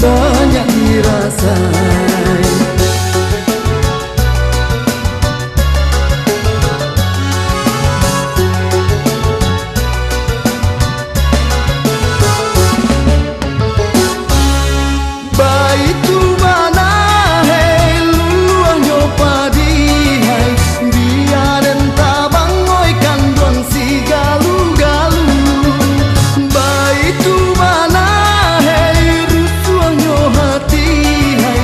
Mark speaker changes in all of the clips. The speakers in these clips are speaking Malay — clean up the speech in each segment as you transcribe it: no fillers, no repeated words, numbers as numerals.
Speaker 1: banyak dirasai. Baitu mana hei luahnya padi hai biar entah bangoi kandung si galu-galu. Baitu mana hei rusuhnya hati hai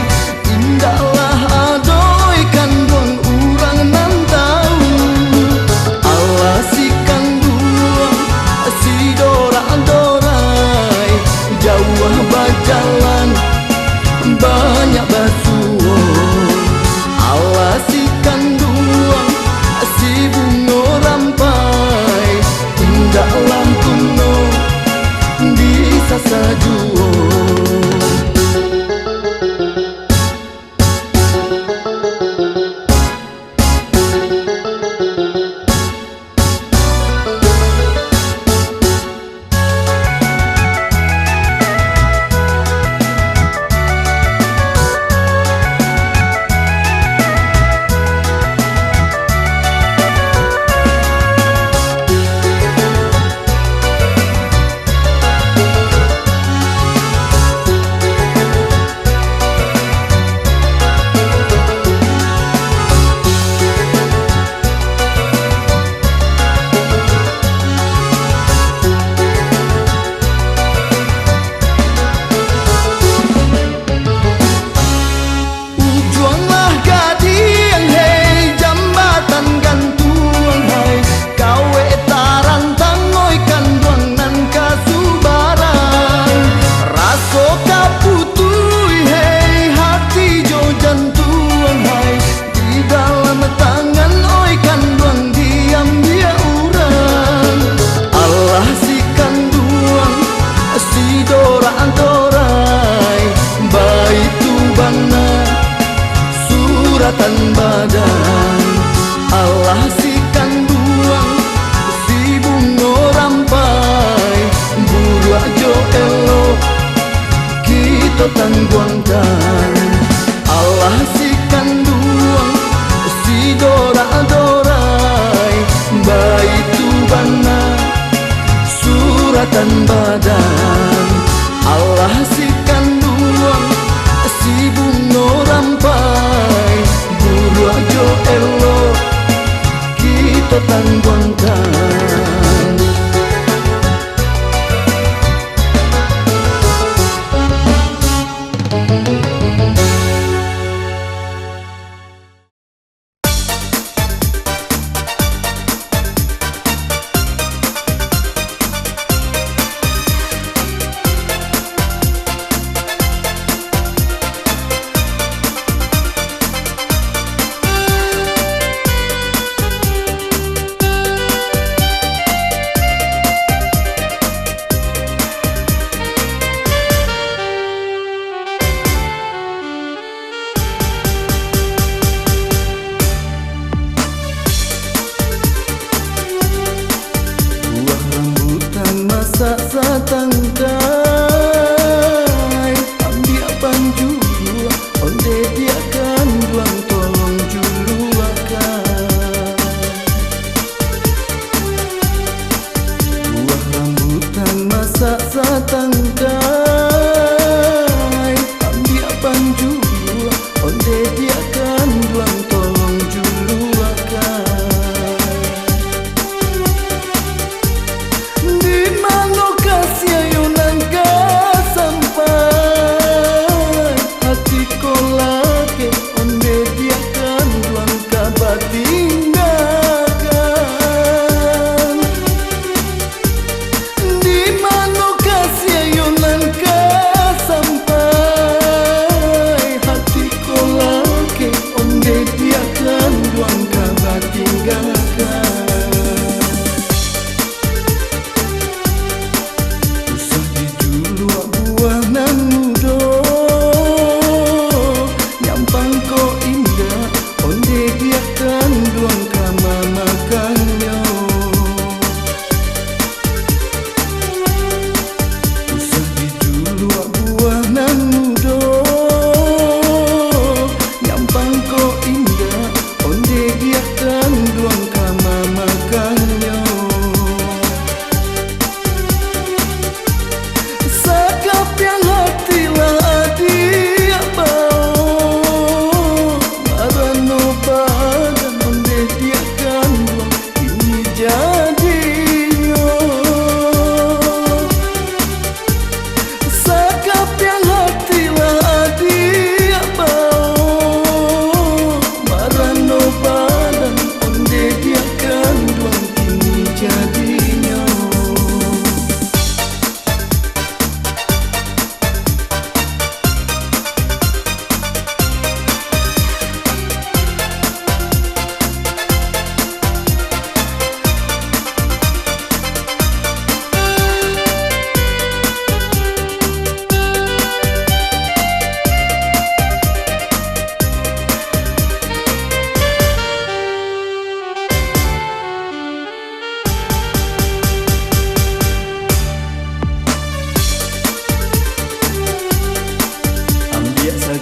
Speaker 1: indahlah adoi kandung urang nan tahu. Allah si kandung si dora-dorai jauh berjalan banyak basuh. Allah si kandung si bunga rampai indah lampuno bisa sajuo. Suratan badan Allah si kandung si bunga rampai buru ajo elok kita tangguangkan. Allah si kandung si dora-dorai baitu bana suratan badan Allah si kandung si bunga rampai buru ajo elok kita tangguangkan.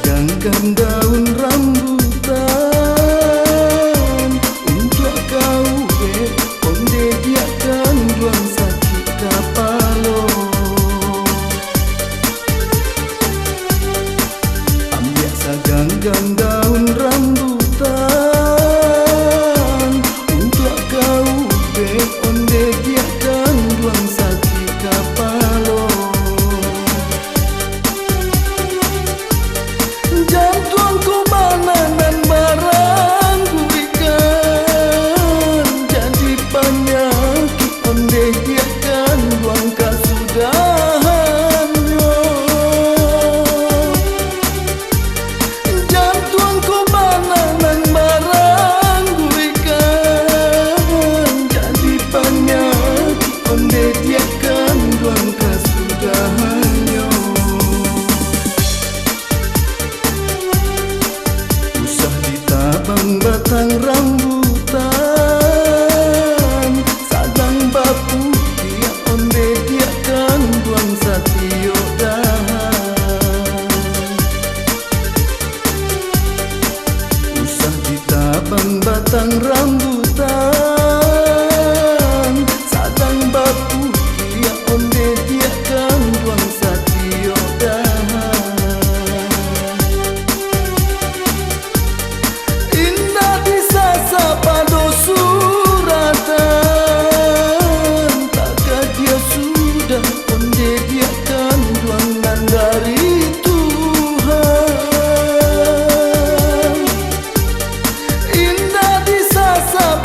Speaker 1: ganggang daun rambutan untuk kau onde dia kan duang sakit kapalo. Ambil ganggang daun rambutan untuk kau onde dia kan duang sakit kapalo. Jantungku mananan barang berikan jadi penyakit onde dia kan buang kasudahannya. Jantungku mananan barang berikan jadi penyakit onde dia kan buang kasudahannya. Bang batang rambutan sadang bapu dia onde dia kan buang satio dahan. Usah ditabang batang rambutan sadang bapu dia onde dia kan buang satio dahan. Pada suratan takkan dia sudah onde dia kan duangan dari Tuhan. Indah disasa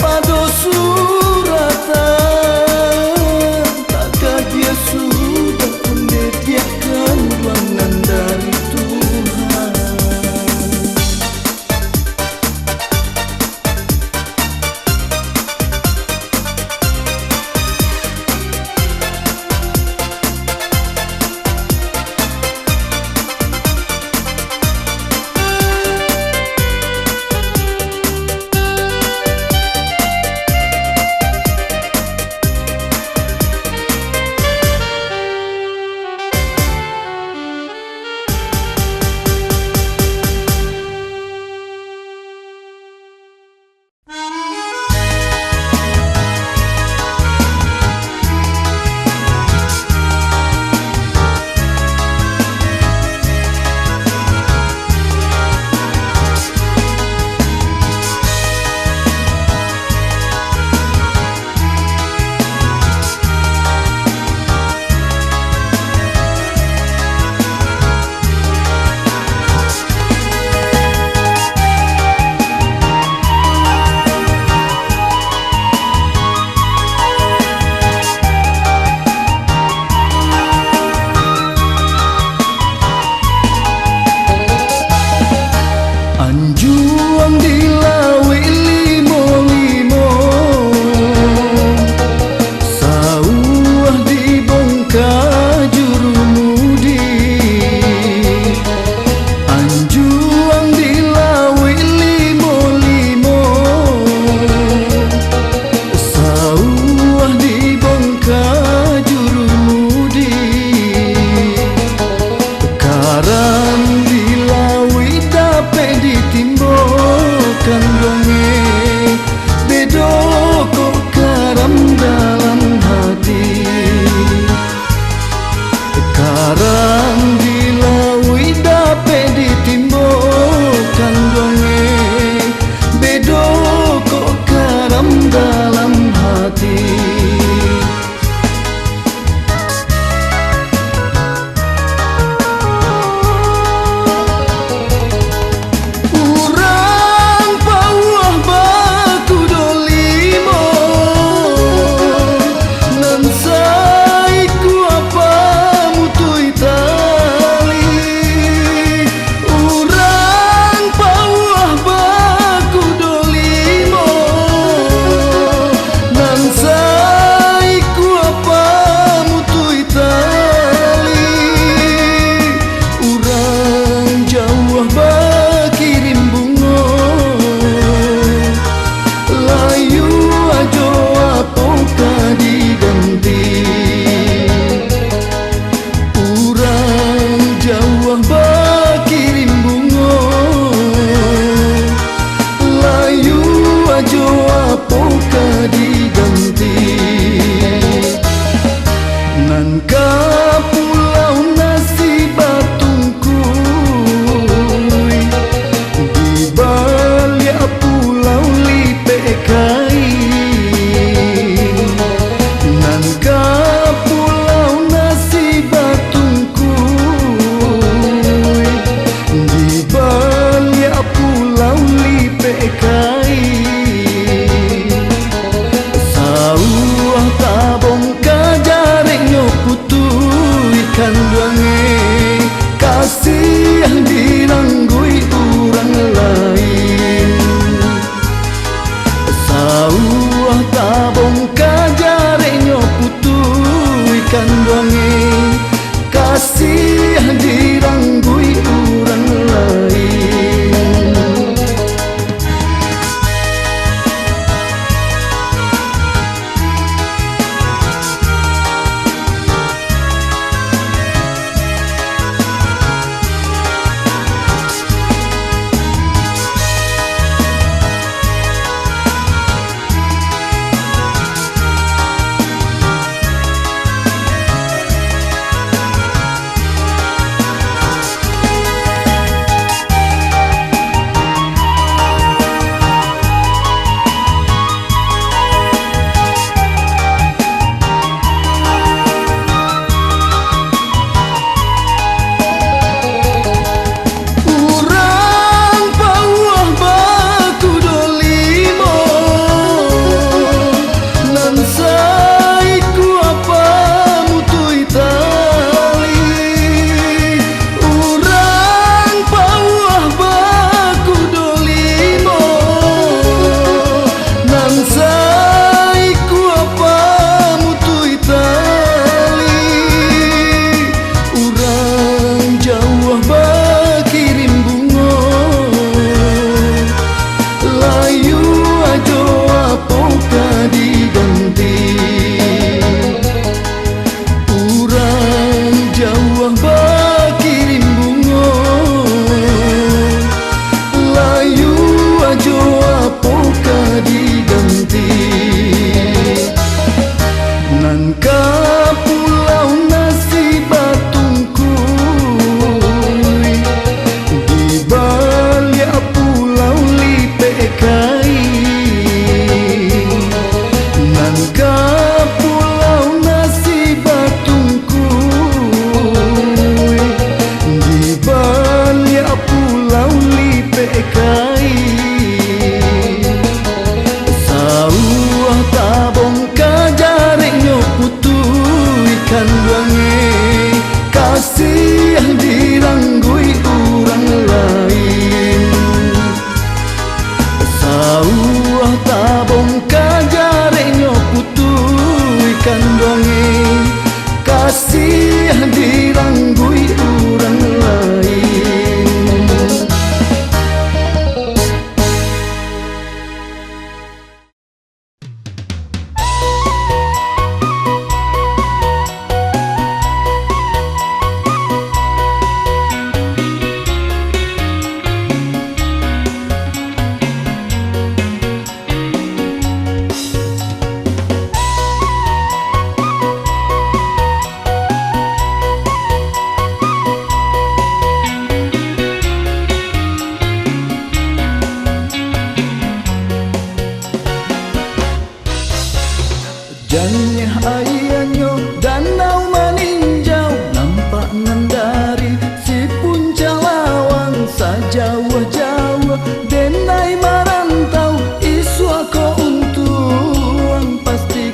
Speaker 1: Janya ayanyo danau maninjau, nampak ngendari si puncak lawang sajawa-jawa. Denai marantau isu ako untuang pasti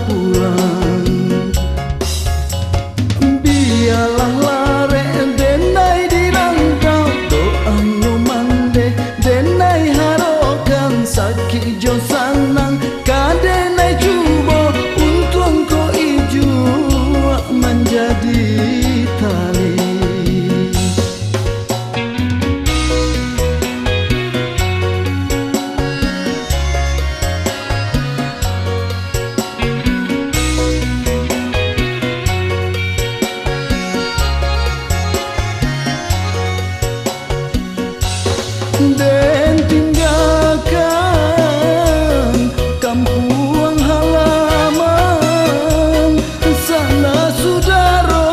Speaker 1: pulang. Biarlah lare denai dirantau, doanyo mande denai harokan sakit jo sanang. Kadenai cubo untung ko iju menjadi tali. Den tinggalkan kampung halaman, sana sudaro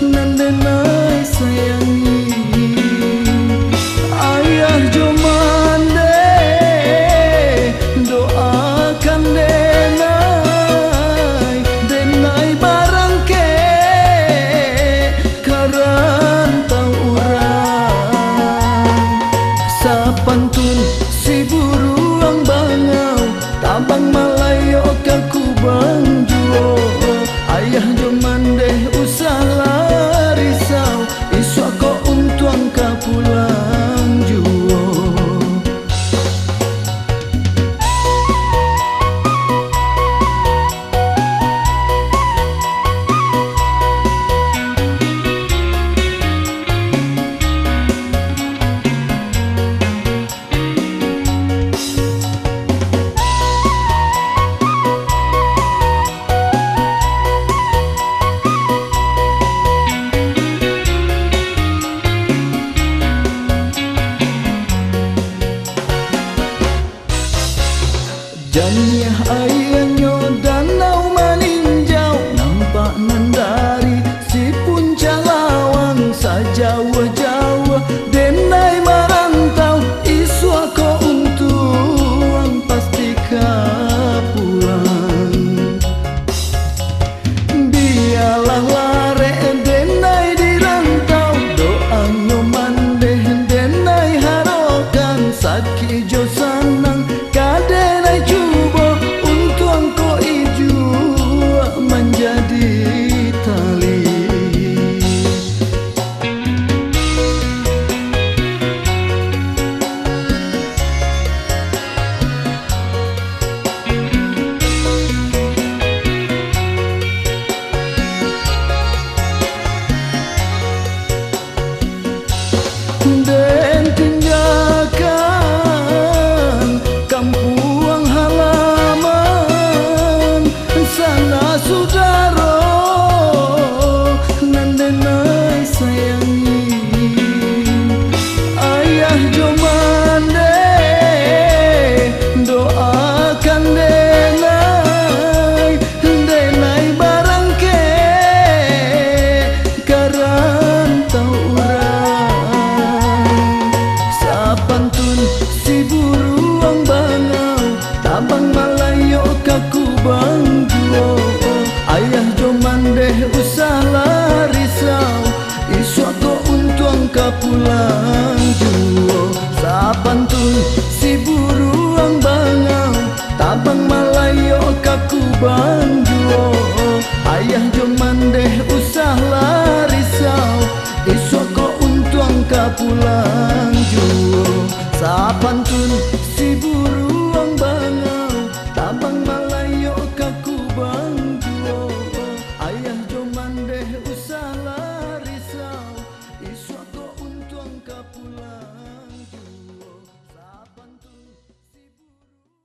Speaker 1: nan denai sayangi. Ayah jomande doakan denai, denai barangke karantau urang. Sapantun si buruang bangau, tabang malayo kaku bangjuo. Ayah jomande usah larisau, isu ako untuang ka pulang juo. Janya ayanyo danau maninjau, nampak nandari si puncak lawang sajawa-jawa. Denai marantau isu ako untuang pasti pulang. Biarlah lare denai dirantau, doanyo mande denai harokan sakit jo sanang. Kadenai cubo untuang ko iju menjadi tali. Den tinggalkan kampung halaman, sana sudaro nan denai sayangi. Ayah jomande doakan denai, denai barangke karantau urang. Sapantun si buruang bangau, tabang malayo kaku bangjuo. Ayah jomande usah larisau, isu ako untuang ka pulang juo. Sapantun si buruang bangau, tabang malayo kaku bangjuo. Ayah jomande usah larisau, isu ako untuang ka pulang juo. Sapantun si buruang bangau, tabang malayo kaku bangjuo. Ayah jomande usah larisau, isu ako untuang ka pulang juo. Sapantun si buruang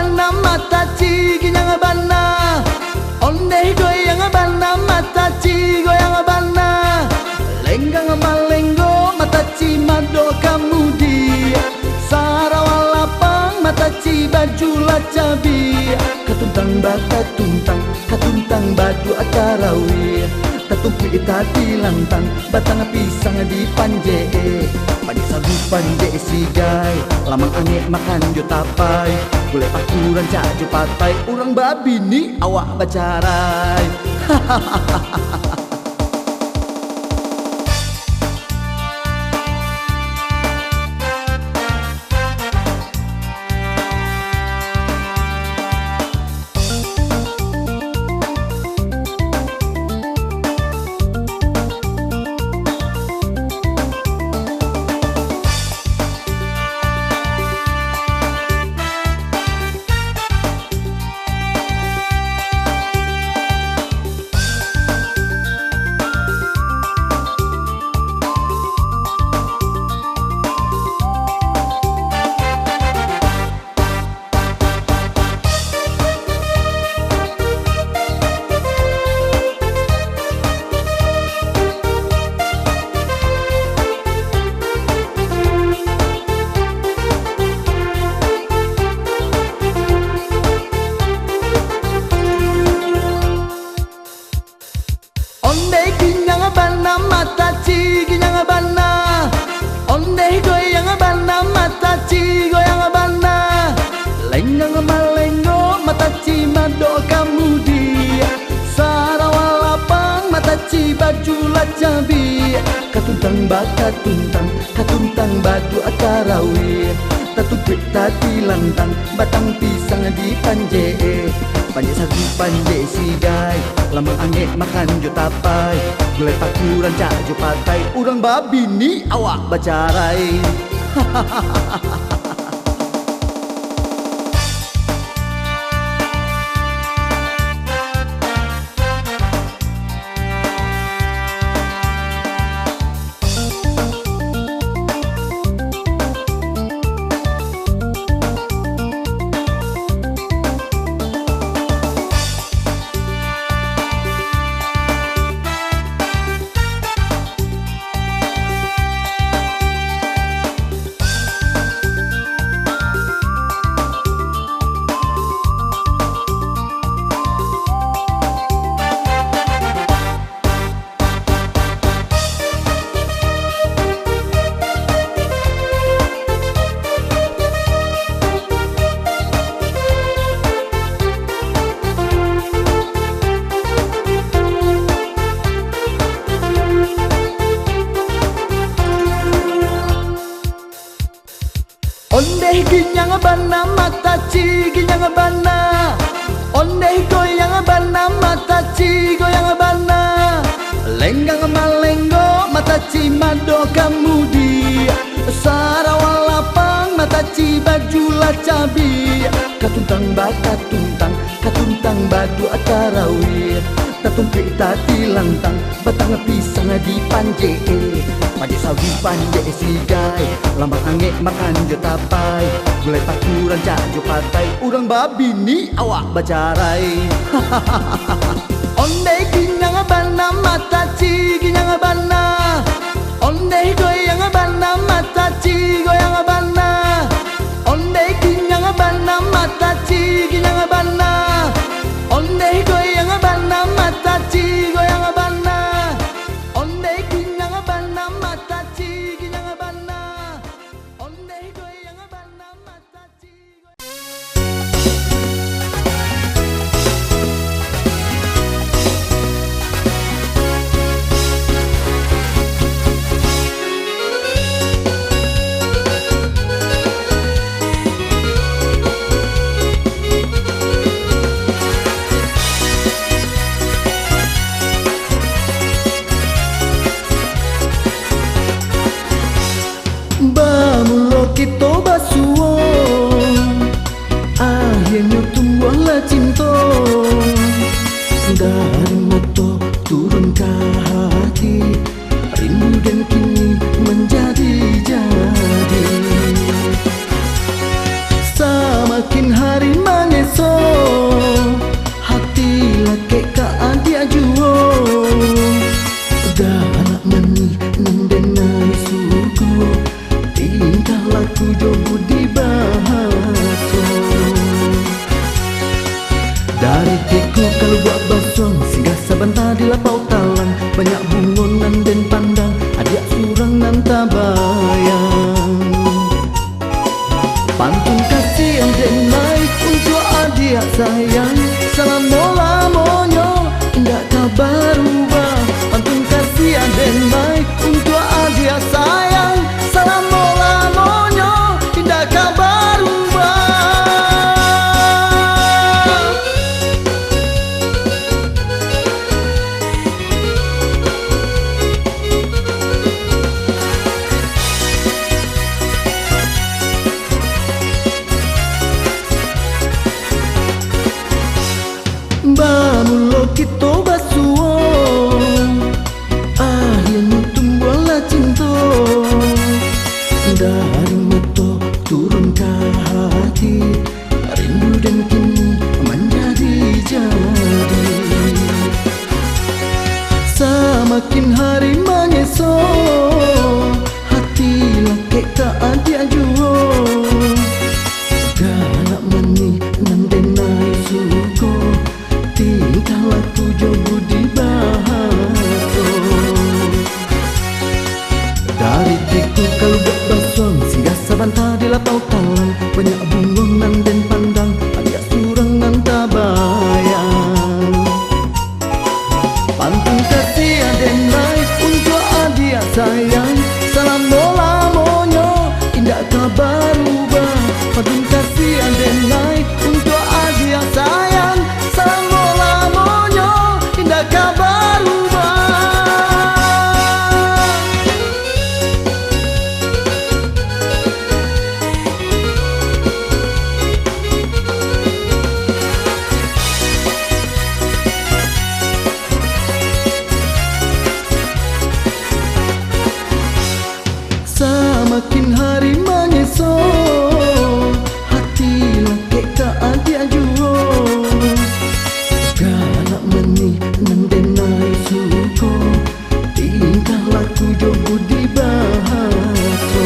Speaker 1: bana mata ciginya bana. Ondeh goyang bana mata ci goyang bana. Lenggang malenggo mata ci mado kamu dia. Sarawalapang mata ci baju lacabi. Katuntang bata tuntang katuntang badu atarawi. Tatumpi tadi lantang batang pisang di panje. Padi sagu panje sigai lamang aneh makan jo tapai. Boleh pakuran caju patai urang babi ni awak bacarai. Ondeh ginyang bana mata ci ginyang bana. Ondeh goyang bana mata ci goyang bana. Lenggang malengo mata ci mado kamu dia. Sarawalapang mata ci baju lacabi. Katuntang baka tuntang katuntang badu atarawi. Tatupik tadi lantang batang pisang di panje. Panje sagu panje sigai lamang angin makan jo tapai. Gulai pakuran caju patai urang babi ni awak bacarai. Ondeh ginyang bana mata ci ginyang bana. Ondeh goyang bana mata ci goyang bana. Lenggang malenggo mata ci mado kamu dia. Sarawalapang mata ci baju lacabi. Katuntang baka tuntang katuntang badu atarawi. Tatumpi tadi lantang batang pisang di panje. Panje sawi panje sigai lamang angin makan jo tapai. Gulai pakuran caju patai urang babi ni awak bacarai. Ondeh ginyang bana mata ci ginyang bana. Ondeh goyang bana mata ci goyang bana. Ondeh ginyang bana mata ci ginyang bana. Ondeh goyang bana mata ci goyang bana. Ondeh ginyang bana mata ci ginyang bana. Ondeh goyang bana mata ci kita basuo akhirnya tumbuhlah cinta dari moto turun ke hati rindu dan kini menjadi jadi semakin hari mulo kita basuo, akhirnya tumbuhlah cinta. Dari mata turun ke hati, rindu dan kini menjadi jadi. Semakin hari menyesal, hati laki tak ada jua. Galak mani nandenai suko, tingkah laku jogu di bahasa. Dari tiku kalau gak basong, singgah sabanta di lapau talang. Banyak bungungan dan pandang, agak surangan tak bayang. Pantun kasih adenai untuk adia sayang. Salam bola monyo, indah kabar ubah. Pantun kasih adenai untuk adia sayang. Salam bola monyo, indah kabar ubah. Semakin hari menyesal, hati laki tak ada jua. Galak mani nandenai suko, tingkah laku jogu di bahasa.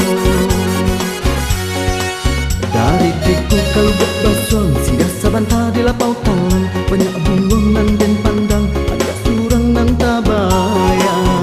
Speaker 1: Dari tiku kalau gak basong, singgah sabanta di lapau talang. Banyak bungungan dan pandang, agak surangan tak bayang.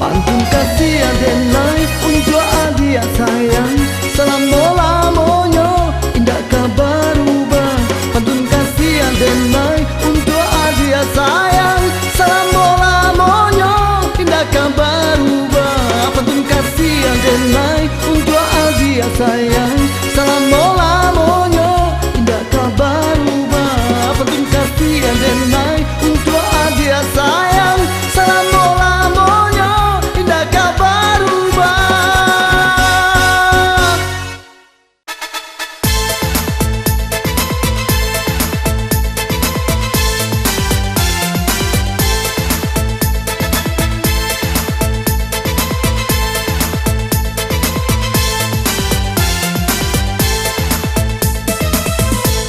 Speaker 1: Pantun kasih adenai untuk adia sayang. Salam bola monyo, indah kabar ubah. Pantun kasih adenai untuk adia sayang. Salam bola monyo, indah kabar ubah. Pantun kasih adenai untuk adia sayang. Salam bola monyo, indah kabar ubah. Pantun kasih adenai untuk adia sayang. Salam bola monyo, indah kabar ubah.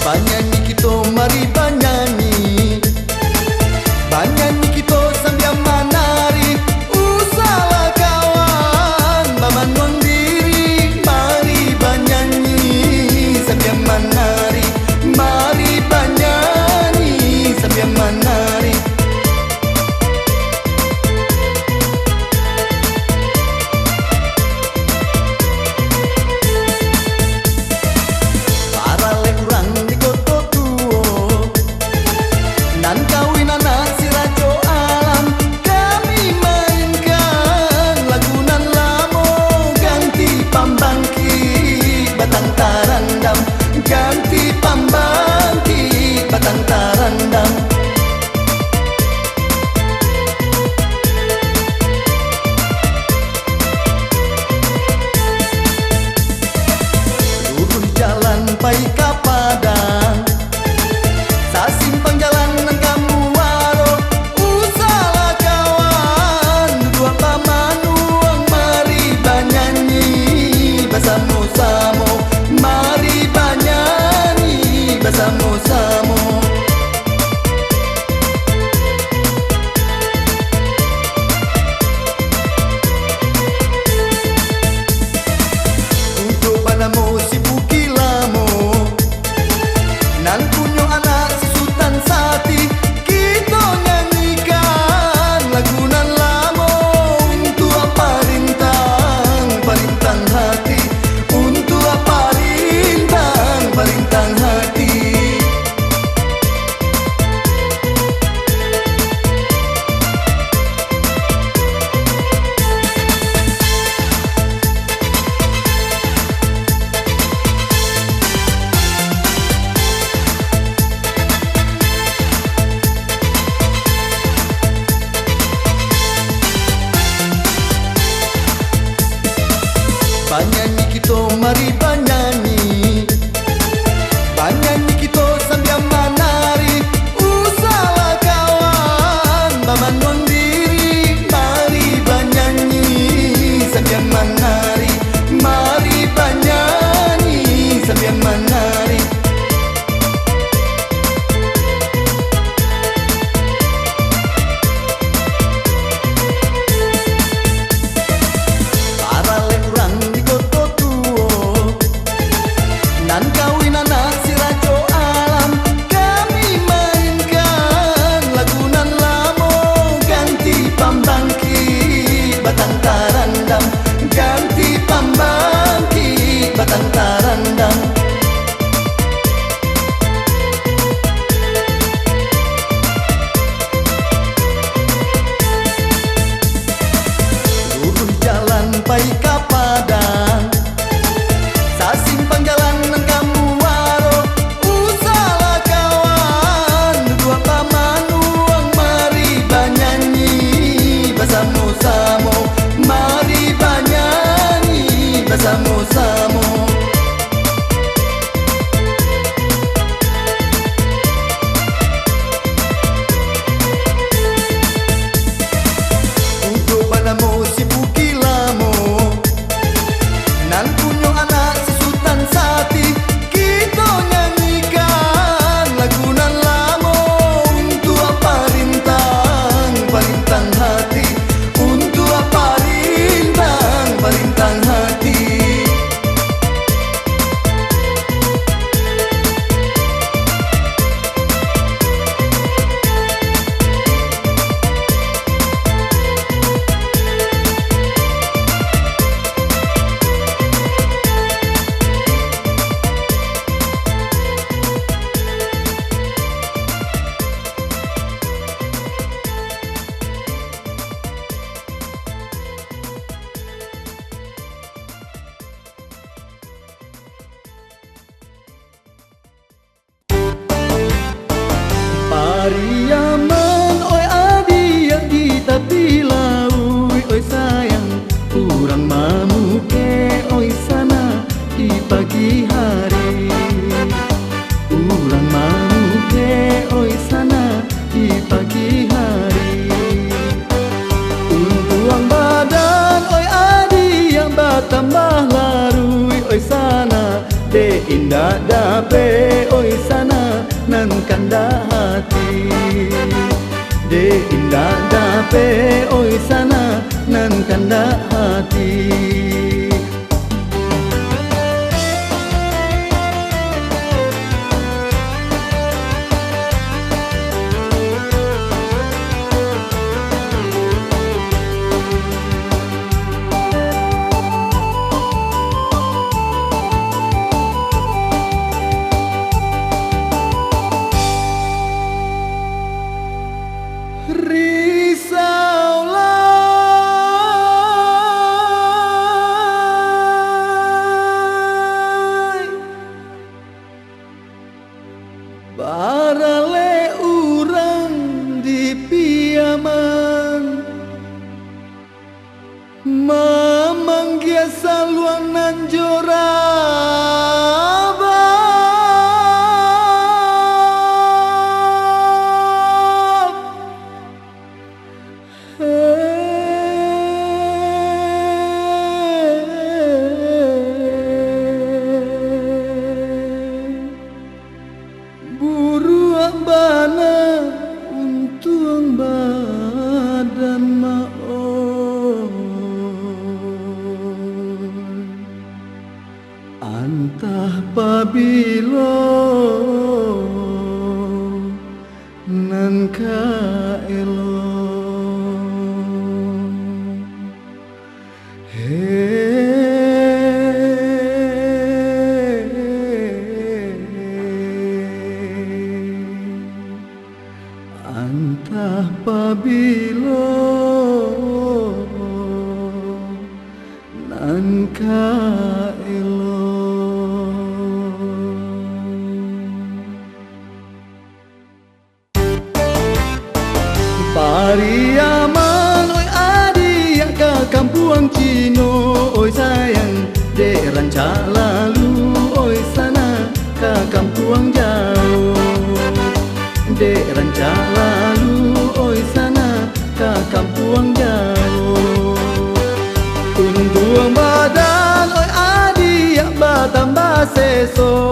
Speaker 1: Banyanyi kita mari banyanyi, banyanyi kita sambil menari. Usahalah kawan memandang diri, mari banyanyi sambil menari. Mari banyanyi sambil menari. Para lekurang di kota tuo, nan kawin anak si rajo alam. Kami mainkan lagu nan lamo, ganti pambangki batang tarandam. Ganti pambangki batang tarandam. Turun jalan pai ka Padang, sa simpang jalan nan kamu waro. Usahalah kawan dua pamanuang, mari banyanyi bersama-sama. Mari banyanyi bersama-sama. Untuk banamu si Bukilamo, nan punyo anak si Sultan Sati. Kita nyanyikan lagu nan lamo untuk apa rintang, parintang hati. Untuk apa rintang, parintang hati. yang menarik. Para leuran di kota tuo nan kawin anak si rajo alam, kami mainkan lagu nan lamo ganti pambangki batang tarandam, ganti pambangki batang tarandam. Lurus jalan pai ka Padang, sasimpang jalan nang kamu waro, usala kawan dua pamanuang mari banyanyi bersama-sama, mari banyanyi bersama-sama. Untuk banamu si Bukilamo nan punyo anak si Sultan Sati, kita nyanyikan lagu nan lamo untuk parintang parintang hati, untuk parintang parintang hati. Pariaman oi adi yang di tepi laut, oi sayang urang mamuke oi sana di pagi hari, urang mamuke oi sana di pagi hari. Untuang badan oi adi yang bertambah larui, oi sana de indah dape oi sana nan kanda hati, de indah dape oi sana nan kanda hati. Risaulah barale urang di piaman, mamanggia saluang nan jorabab. Buru ambana untung badan maon, antah pabilo nan kaelo. Antah pabilo nan kaelo. Pariaman oi adi yang ke kampuang Cino, oi sayang de ranca lalu, oi sana ke kampuang jauh, de ranca lalu, oi sana ke kampuang jauh. Unduang badan oi adi yang bertambah seso,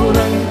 Speaker 1: orang